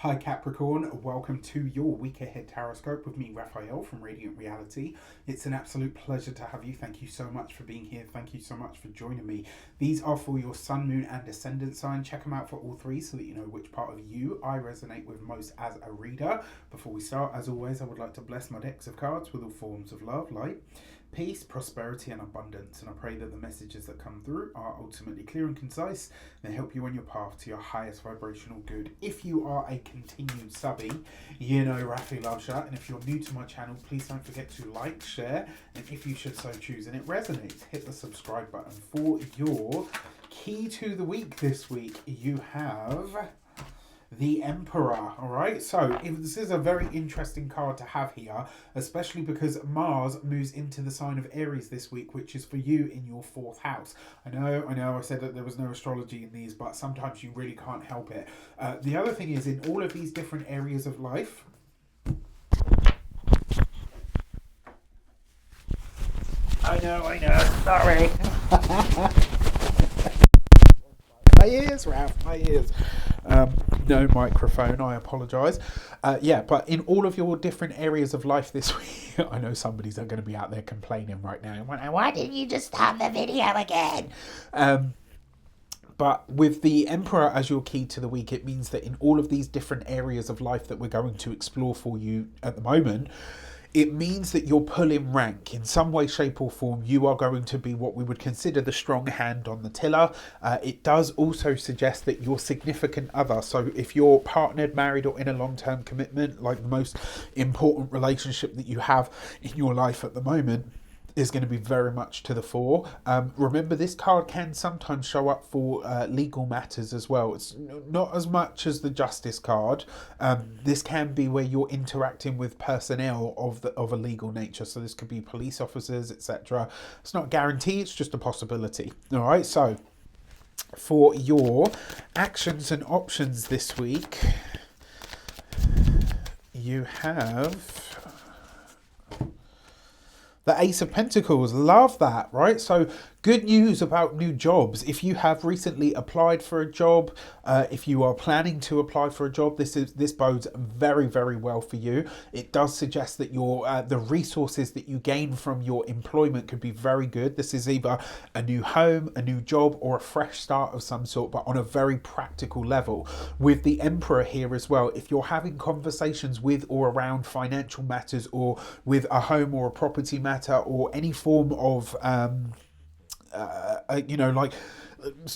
Hi Capricorn, welcome to your week ahead tarot with me, Raphael from Radiant Reality. It's an absolute pleasure to have you. Thank you so much for being here. Thank you so much for joining me. These are for your sun, moon, and ascendant sign. Check them out for all three so that you know which part of you I resonate with most as a reader. Before we start, as always, I would like to bless my decks of cards with all forms of love, light, peace, prosperity, and abundance. And I pray that the messages that come through are ultimately clear and concise. They help you on your path to your highest vibrational good. If you are a continued subby, you know Rafi loves you. And if you're new to my channel, please don't forget to like, share, and if you should so choose and it resonates, hit the subscribe button. For your key to the week this week, you have the Emperor. All right, so this is a very interesting card to have here, especially because Mars moves into the sign of Aries this week, which is for you in your fourth house. I know I said that there was no astrology in these, but sometimes you really can't help it. The other thing is, in all of these different areas of life, I know, sorry. My ears, Ralph, my ears. No microphone, I apologise. But in all of your different areas of life this week, I know somebody's going to be out there complaining right now. Why didn't you just start the video again? But with the Emperor as your key to the week, it means that in all of these different areas of life that we're going to explore for you at the moment, it means that you're pulling rank. In some way, shape or form, you are going to be what we would consider the strong hand on the tiller. It does also suggest that your significant other, so if you're partnered, married or in a long-term commitment, like the most important relationship that you have in your life at the moment, is going to be very much to the fore. Remember, this card can sometimes show up for legal matters as well. It's not as much as the Justice card. This can be where you're interacting with personnel of a legal nature. So this could be police officers, etc. It's not a guarantee, it's just a possibility. All right, so for your actions and options this week, you have the Ace of Pentacles. Love that, right? So good news about new jobs. If you have recently applied for a job, if you are planning to apply for a job, this bodes very, very well for you. It does suggest that the resources that you gain from your employment could be very good. This is either a new home, a new job, or a fresh start of some sort, but on a very practical level. With the Emperor here as well, if you're having conversations with or around financial matters, or with a home or a property matter, or any form of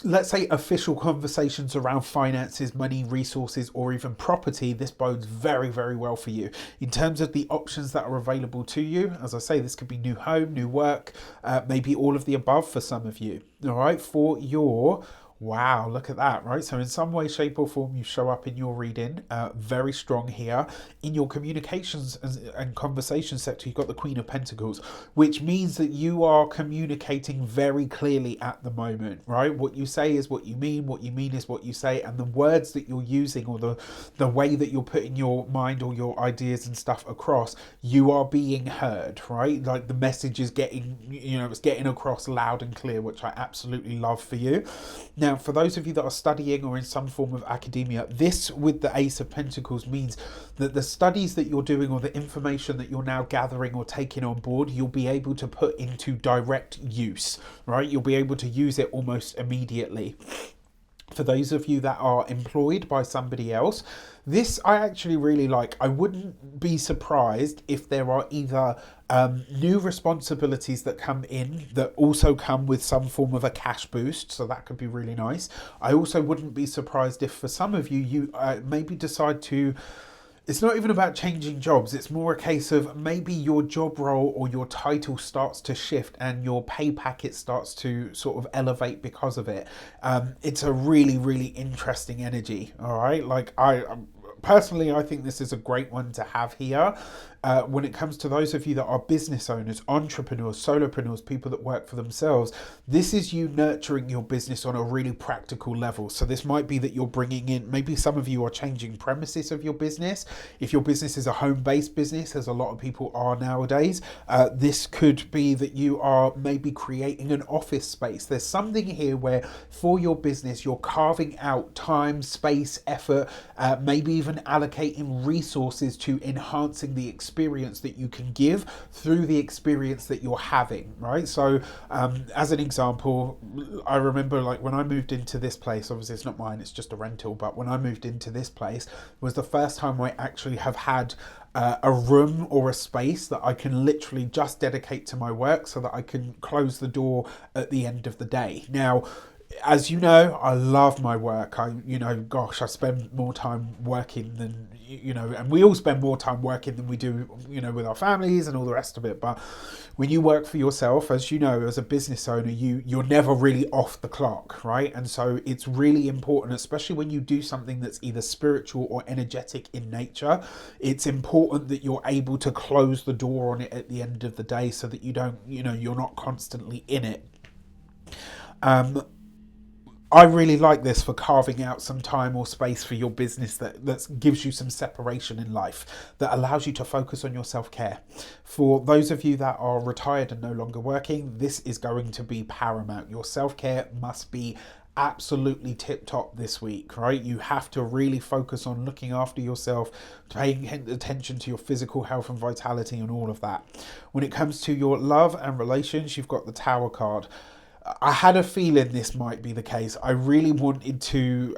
let's say official conversations around finances, money, resources, or even property, this bodes very, very well for you. In terms of the options that are available to you, as I say, this could be new home, new work, maybe all of the above for some of you. All right, for your... Wow, look at that, right? So in some way, shape or form, you show up in your reading, very strong here. In your communications and conversation sector, you've got the Queen of Pentacles, which means that you are communicating very clearly at the moment, right? What you say is what you mean is what you say, and the words that you're using, or the way that you're putting your mind or your ideas and stuff across, you are being heard, right? Like the message is getting, it's getting across loud and clear, which I absolutely love for you. Now, for those of you that are studying or in some form of academia, this with the Ace of Pentacles means that the studies that you're doing, or the information that you're now gathering or taking on board, you'll be able to put into direct use, right? You'll be able to use it almost immediately. For those of you that are employed by somebody else, this I actually really like. I wouldn't be surprised if there are either new responsibilities that come in that also come with some form of a cash boost, so that could be really nice. I also wouldn't be surprised if for some of you, you maybe decide to... It's not even about changing jobs. It's more a case of maybe your job role or your title starts to shift and your pay packet starts to sort of elevate because of it. It's a really, really interesting energy. All right. Like personally, I think this is a great one to have here. When it comes to those of you that are business owners, entrepreneurs, solopreneurs, people that work for themselves, this is you nurturing your business on a really practical level. So this might be that you're bringing in, maybe some of you are changing premises of your business. If your business is a home-based business, as a lot of people are nowadays, this could be that you are maybe creating an office space. There's something here where for your business, you're carving out time, space, effort, maybe even allocating resources to enhancing the experience that you can give through the experience that you're having, right? So as an example, I remember like when I moved into this place, obviously it's not mine, it's just a rental, but when I moved into this place, it was the first time I actually have had a room or a space that I can literally just dedicate to my work so that I can close the door at the end of the day. Now, as you know, I love my work. I spend more time working than, and we all spend more time working than we do, with our families and all the rest of it. But when you work for yourself, as you know, as a business owner, you're never really off the clock, right? And so it's really important, especially when you do something that's either spiritual or energetic in nature, it's important that you're able to close the door on it at the end of the day so that you don't, you're not constantly in it. I really like this for carving out some time or space for your business that gives you some separation in life, that allows you to focus on your self-care. For those of you that are retired and no longer working, this is going to be paramount. Your self-care must be absolutely tip-top this week, right? You have to really focus on looking after yourself, paying attention to your physical health and vitality and all of that. When it comes to your love and relations, you've got the Tower card. I had a feeling this might be the case. I really wanted to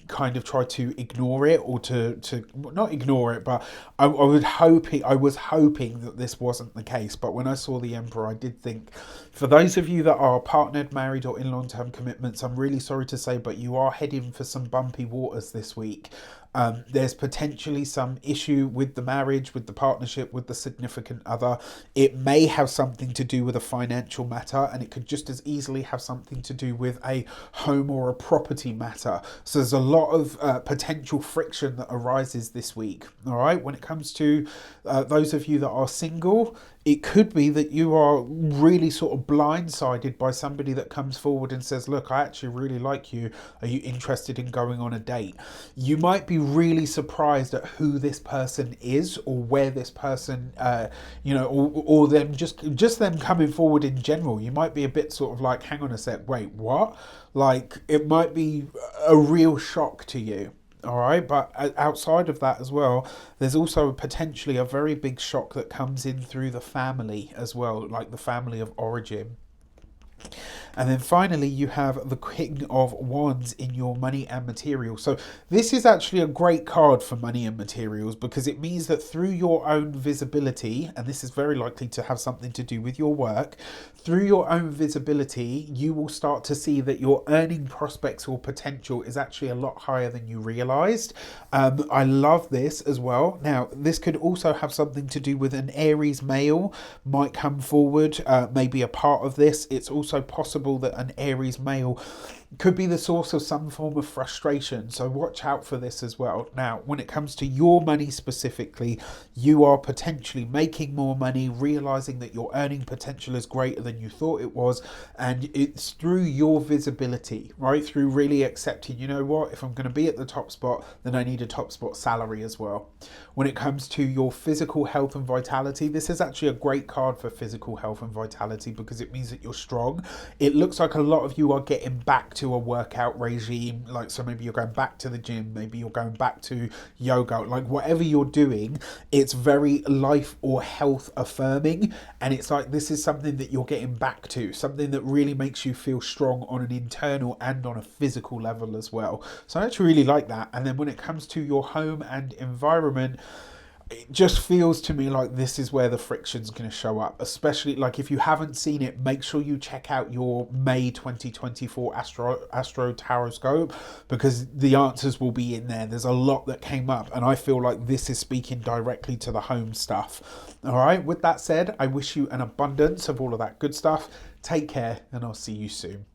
kind of try to ignore it, or to not ignore it, but I was hoping that this wasn't the case. But when I saw the Emperor, I did think, for those of you that are partnered, married, or in long-term commitments, I'm really sorry to say, but you are heading for some bumpy waters this week. There's potentially some issue with the marriage, with the partnership, with the significant other. It may have something to do with a financial matter, and it could just as easily have something to do with a home or a property matter. So there's a lot of potential friction that arises this week. All right, when it comes to those of you that are single, it could be that you are really sort of blindsided by somebody that comes forward and says, look, I actually really like you. Are you interested in going on a date? You might be really surprised at who this person is, or where this person, or them just them coming forward in general. You might be a bit sort of like, hang on a sec, wait, what? Like, it might be a real shock to you. All right, but outside of that as well, there's also potentially a very big shock that comes in through the family as well, like the family of origin. And then finally, you have the King of Wands in your money and materials. So this is actually a great card for money and materials, because it means that through your own visibility, and this is very likely to have something to do with your work, through your own visibility, you will start to see that your earning prospects or potential is actually a lot higher than you realized. I love this as well. Now, this could also have something to do with an Aries male might come forward, maybe a part of this. It's also possible that an Aries male could be the source of some form of frustration. So watch out for this as well. Now, when it comes to your money specifically, you are potentially making more money, realizing that your earning potential is greater than you thought it was. And it's through your visibility, right? Through really accepting, you know what, if I'm going to be at the top spot, then I need a top spot salary as well. When it comes to your physical health and vitality, this is actually a great card for physical health and vitality, because it means that you're strong. It looks like a lot of you are getting back to a workout regime, like, so maybe you're going back to the gym, maybe you're going back to yoga, like whatever you're doing, it's very life or health affirming, and it's like this is something that you're getting back to, something that really makes you feel strong on an internal and on a physical level as well. So I actually really like that. And then when it comes to your home and environment, it just feels to me like this is where the friction's going to show up, especially like if you haven't seen it, make sure you check out your May 2024 Astro Taroscope, because the answers will be in there. There's a lot that came up, and I feel like this is speaking directly to the home stuff. All right, with that said, I wish you an abundance of all of that good stuff. Take care, and I'll see you soon.